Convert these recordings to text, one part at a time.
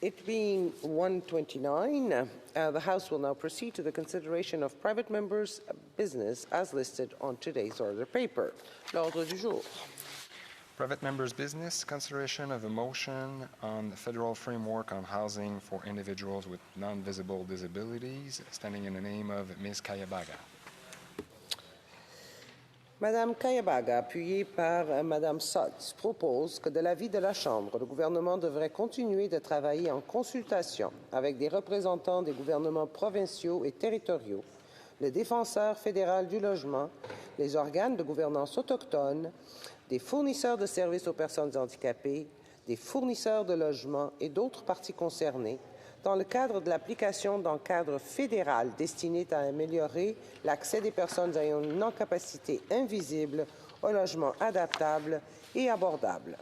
It being 1:29, the House will now proceed to the consideration of private members' business as listed on today's order paper. L'ordre du jour. Private members' business, consideration of a motion on the federal framework on housing for individuals with non-visible disabilities, standing in the name of Ms. Kayabaga. Madame Kayabaga, appuyée par Madame Sotz, propose que de l'avis de la Chambre, le gouvernement devrait continuer de travailler en consultation avec des représentants des gouvernements provinciaux et territoriaux, le défenseur fédéral du logement, les organes de gouvernance autochtones, des fournisseurs de services aux personnes handicapées, des fournisseurs de logements et d'autres parties concernées, dans le cadre de l'application d'un cadre fédéral destiné à améliorer l'accès des personnes ayant une incapacité invisible au logement adaptable et abordable,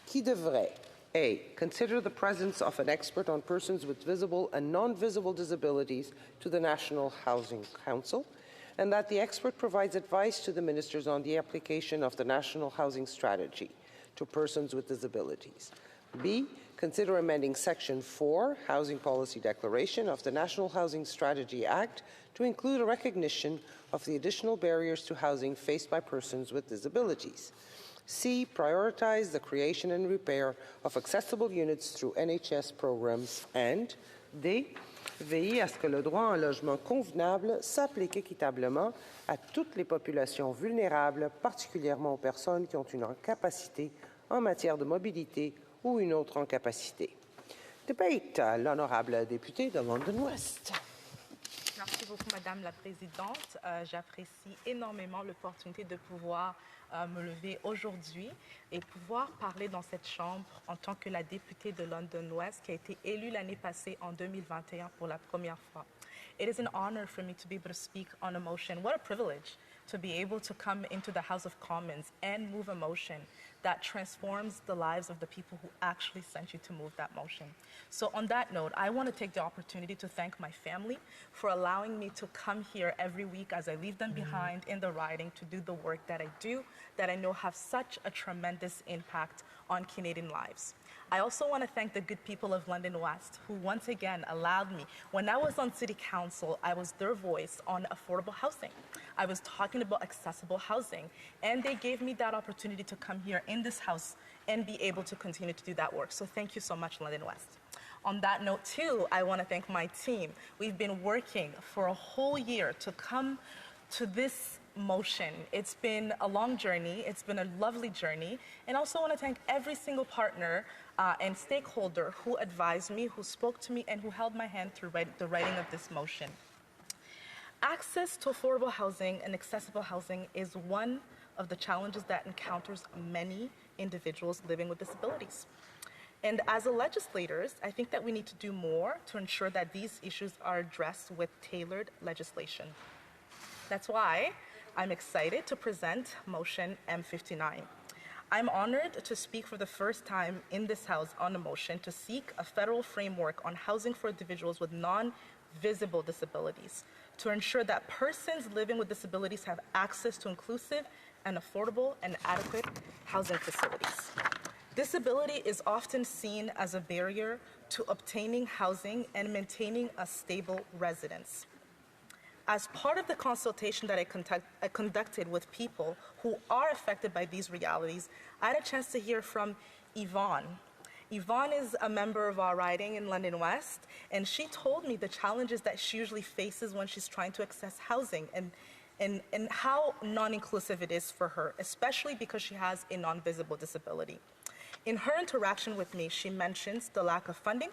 qui devrait A. Consider the presence of an expert on persons with visible and non-visible disabilities to the National Housing Council, and that the expert provides advice to the ministers on the application of the National Housing Strategy to persons with disabilities. B. Consider amending Section 4, Housing Policy Declaration of the National Housing Strategy Act to include a recognition of the additional barriers to housing faced by persons with disabilities. C. Prioritize the creation and repair of accessible units through NHS programs. And D. Veiller à ce que le droit à un logement convenable s'applique équitablement à toutes les populations vulnérables, particulièrement aux personnes qui ont une incapacité en matière de mobilité ou une autre incapacité. Debate, l'honorable député de London West. Merci beaucoup, Madame la Présidente. J'apprécie énormément l'opportunité de pouvoir me lever aujourd'hui et pouvoir parler dans cette Chambre en tant que la députée de London West qui a été élue l'année passée en 2021 pour la première fois. It is an honor for me to be able to speak on a motion. What a privilege to be able to come into the House of Commons and move a motion that transforms the lives of the people who actually sent you to move that motion. So on that note, I want to take the opportunity to thank my family for allowing me to come here every week as I leave them behind in the riding to do the work that I do, that I know have such a tremendous impact on Canadian lives. I also want to thank the good people of London West who once again allowed me. When I was on City Council, I was their voice on affordable housing. I was talking about accessible housing, and they gave me that opportunity to come here in this house and be able to continue to do that work. So thank you so much, London West. On that note, too, I want to thank my team. We've been working for a whole year to come to this motion. It's been a long journey. It's been a lovely journey. And I also want to thank every single partner and stakeholder who advised me, who spoke to me, and who held my hand through the writing of this motion. Access to affordable housing and accessible housing is one of the challenges that encounters many individuals living with disabilities. And as legislators, I think that we need to do more to ensure that these issues are addressed with tailored legislation. That's why I'm excited to present motion M-59. I'm honored to speak for the first time in this House on a motion to seek a federal framework on housing for individuals with non-visible disabilities to ensure that persons living with disabilities have access to inclusive and affordable and adequate housing facilities. Disability is often seen as a barrier to obtaining housing and maintaining a stable residence. As part of the consultation that I conducted with people who are affected by these realities, I had a chance to hear from Yvonne. Yvonne is a member of our riding in London West, and she told me the challenges that she usually faces when she's trying to access housing and how non-inclusive it is for her, especially because she has a non-visible disability. In her interaction with me, she mentions the lack of funding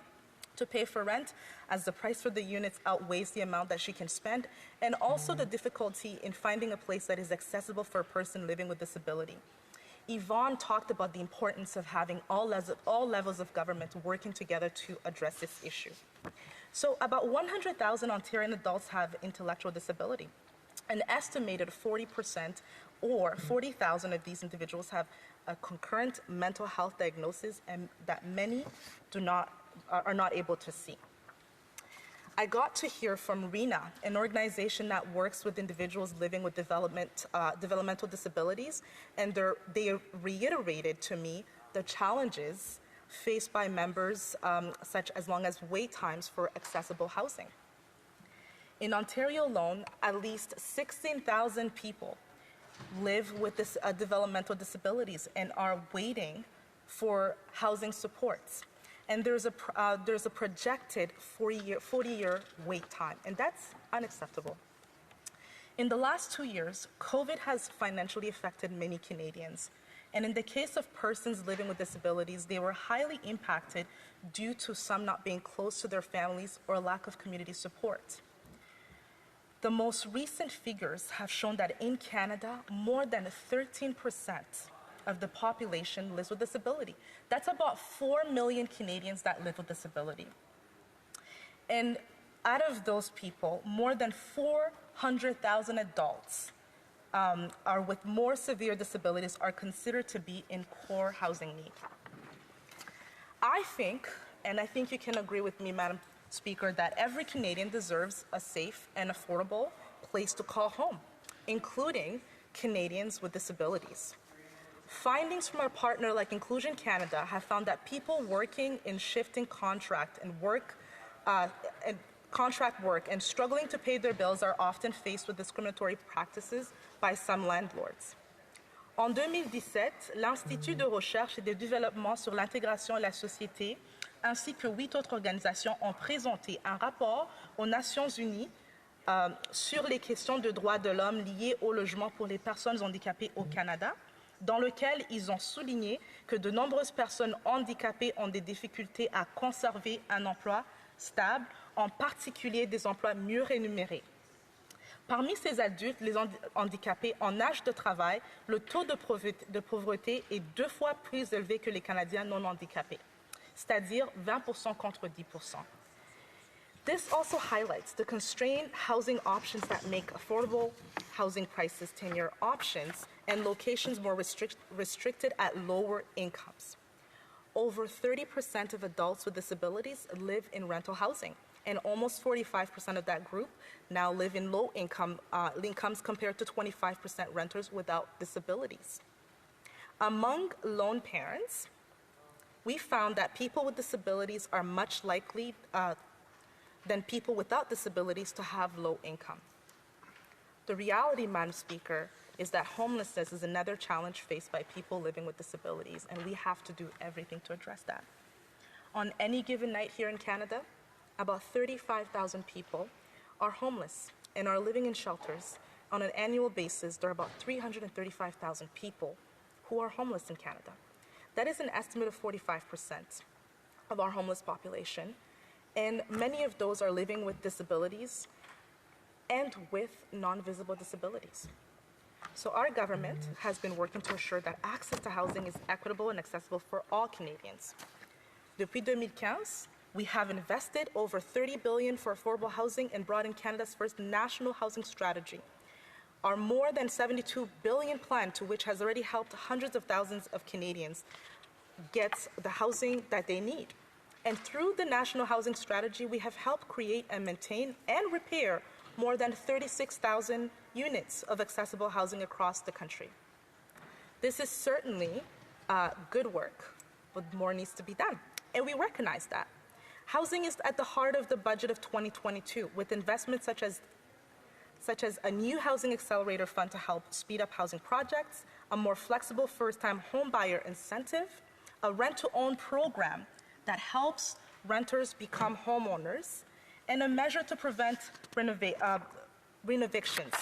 to pay for rent, as the price for the units outweighs the amount that she can spend, and also the difficulty in finding a place that is accessible for a person living with disability. Yvonne talked about the importance of having all levels of government working together to address this issue. So about 100,000 Ontarian adults have intellectual disability. An estimated 40% or 40,000 of these individuals have a concurrent mental health diagnosis, and that many are not able to see. I got to hear from RENA, an organization that works with individuals living with developmental disabilities, and they reiterated to me the challenges faced by members, such as long as wait times for accessible housing. In Ontario alone, at least 16,000 people live with developmental disabilities and are waiting for housing supports. And there's a projected 40-year wait time, and that's unacceptable. In the last 2 years, COVID has financially affected many Canadians. And in the case of persons living with disabilities, they were highly impacted due to some not being close to their families or lack of community support. The most recent figures have shown that in Canada, more than 13% of the population lives with disability. That's about 4 million Canadians that live with disability. And out of those people, more than 400,000 adults are with more severe disabilities are considered to be in core housing need. I think, and I think you can agree with me, Madam Speaker, that every Canadian deserves a safe and affordable place to call home, including Canadians with disabilities. Findings from our partner like Inclusion Canada have found that people working in shifting contract work and struggling to pay their bills are often faced with discriminatory practices by some landlords. En 2017, l'Institut de recherche et de développement sur l'intégration et la société ainsi que 8 autres organisations ont présenté un rapport aux Nations Unies sur les questions de droits de l'homme liées au logement pour les personnes handicapées au Canada, dans lequel ils ont souligné que de nombreuses personnes handicapées ont des difficultés à conserver un emploi stable, en particulier des emplois mieux rémunérés. Parmi ces adultes, les handicapés en âge de travail, le taux de pauvreté est 2 fois plus élevé que les Canadiens non handicapés, c'est-à-dire 20% contre 10%. This also highlights the constrained housing options that make affordable housing prices 10-year options and locations more restricted at lower incomes. Over 30% of adults with disabilities live in rental housing, and almost 45% of that group now live in low incomes compared to 25% renters without disabilities. Among lone parents, we found that people with disabilities are much likely than people without disabilities to have low income. The reality, Madam Speaker, is that homelessness is another challenge faced by people living with disabilities, and we have to do everything to address that. On any given night here in Canada, about 35,000 people are homeless and are living in shelters. On an annual basis, there are about 335,000 people who are homeless in Canada. That is an estimate of 45% of our homeless population, and many of those are living with disabilities and with non-visible disabilities. So our government has been working to ensure that access to housing is equitable and accessible for all Canadians. Depuis 2015, we have invested over $30 billion for affordable housing and brought in Canada's first national housing strategy. Our more than $72 billion plan, to which has already helped hundreds of thousands of Canadians get the housing that they need. And through the national housing strategy, we have helped create and maintain and repair more than 36,000 units of accessible housing across the country. This is certainly good work, but more needs to be done, and we recognize that. Housing is at the heart of the budget of 2022, with investments such as a new housing accelerator fund to help speed up housing projects, a more flexible first-time home buyer incentive, a rent-to-own program that helps renters become homeowners, and a measure to prevent renovictions.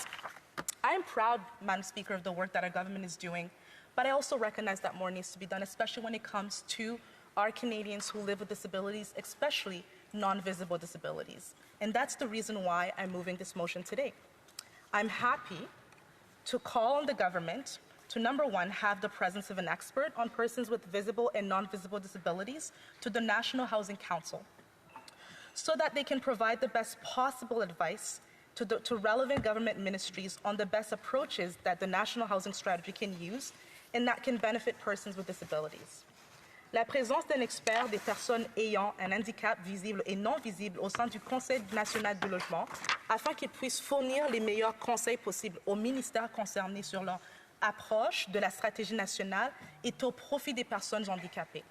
I am proud, Madam Speaker, of the work that our government is doing, but I also recognize that more needs to be done, especially when it comes to our Canadians who live with disabilities, especially non-visible disabilities. And that's the reason why I'm moving this motion today. I'm happy to call on the government to, number one, have the presence of an expert on persons with visible and non-visible disabilities to the National Housing Council, so that they can provide the best possible advice to relevant government ministries on the best approaches that the National Housing Strategy can use and that can benefit persons with disabilities. La présence d'un expert des personnes ayant un handicap visible et non visible au sein du Conseil national du logement, afin qu'ils puissent fournir les meilleurs conseils possibles aux ministères concernés sur leur approche de la stratégie nationale est au profit des personnes handicapées.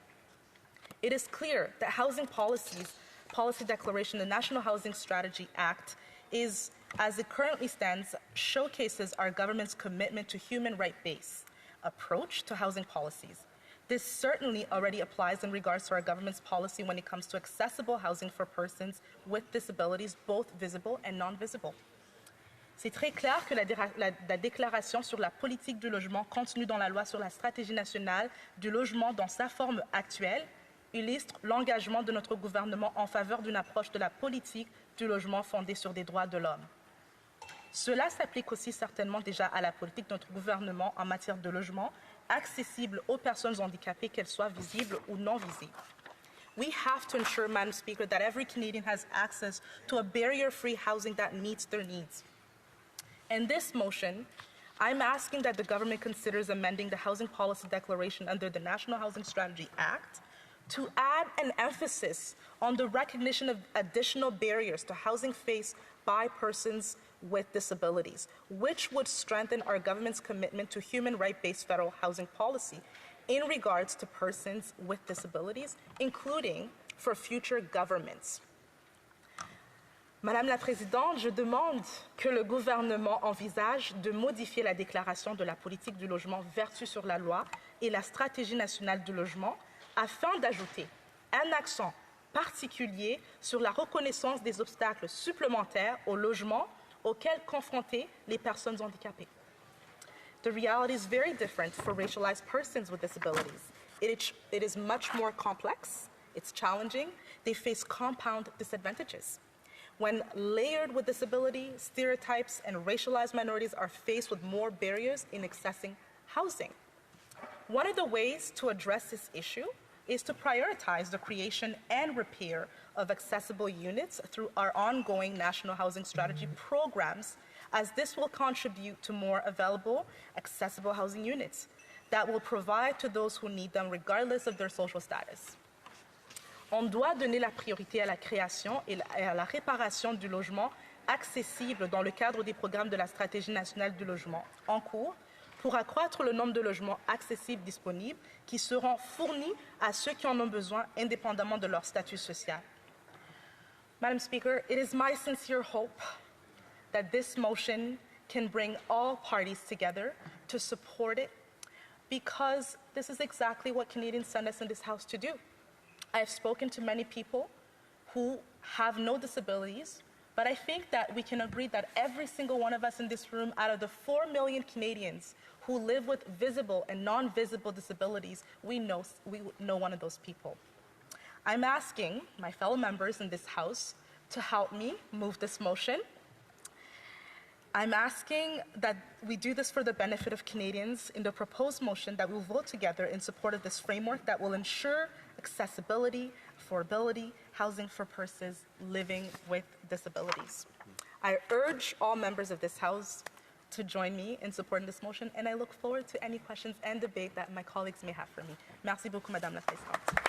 It is clear that housing policy declaration, the National Housing Strategy Act, is, as it currently stands, showcases our government's commitment to human right-based approach to housing policies. This certainly already applies in regards to our government's policy when it comes to accessible housing for persons with disabilities, both visible and non-visible. C'est très clair que la déclaration sur la politique du logement contenue dans la loi sur la stratégie nationale du logement dans sa forme actuelle illustre l'engagement de notre gouvernement en faveur d'une approche de la politique du logement fondée sur des droits de l'homme. Cela s'applique aussi certainement déjà à la politique de notre gouvernement en matière de logement, accessible aux personnes handicapées, qu'elles soient visibles ou non visibles. We have to ensure, Madam Speaker, that every Canadian has access to a barrier-free housing that meets their needs. In this motion, I'm asking that the government considers amending the Housing Policy Declaration under the National Housing Strategy Act to add an emphasis on the recognition of additional barriers to housing faced by persons with disabilities, which would strengthen our government's commitment to human right-based federal housing policy in regards to persons with disabilities, including for future governments. Madame la Présidente, je demande que le gouvernement envisage de modifier la déclaration de la politique du logement vertu sur la loi et la stratégie nationale du logement afin d'ajouter un accent particulier sur la reconnaissance des obstacles supplémentaires au logement auxquels confrontées les personnes handicapées. The reality is very different for racialized persons with disabilities. It is much more complex, it's challenging, they face compound disadvantages. When layered with disability, stereotypes, and racialized minorities are faced with more barriers in accessing housing. One of the ways to address this issue is to prioritize the creation and repair of accessible units through our ongoing National Housing Strategy programs, as this will contribute to more available, accessible housing units that will provide to those who need them regardless of their social status. On doit donner la priorité à la création et à la réparation du logement accessible dans le cadre des programmes de la Stratégie nationale du logement en cours pour accroître le nombre de logements accessibles disponibles qui seront fournis à ceux qui en ont besoin indépendamment de leur statut social. Madam Speaker, it is my sincere hope that this motion can bring all parties together to support it, because this is exactly what Canadians send us in this House to do. I have spoken to many people who have no disabilities, but I think that we can agree that every single one of us in this room, out of the 4 million Canadians who live with visible and non-visible disabilities, we know one of those people. I'm asking my fellow members in this House to help me move this motion. I'm asking that we do this for the benefit of Canadians in the proposed motion, that we'll vote together in support of this framework that will ensure accessibility, affordability, housing for persons living with disabilities. I urge all members of this House to join me in supporting this motion, and I look forward to any questions and debate that my colleagues may have for me. Merci beaucoup, Madame la Présidente.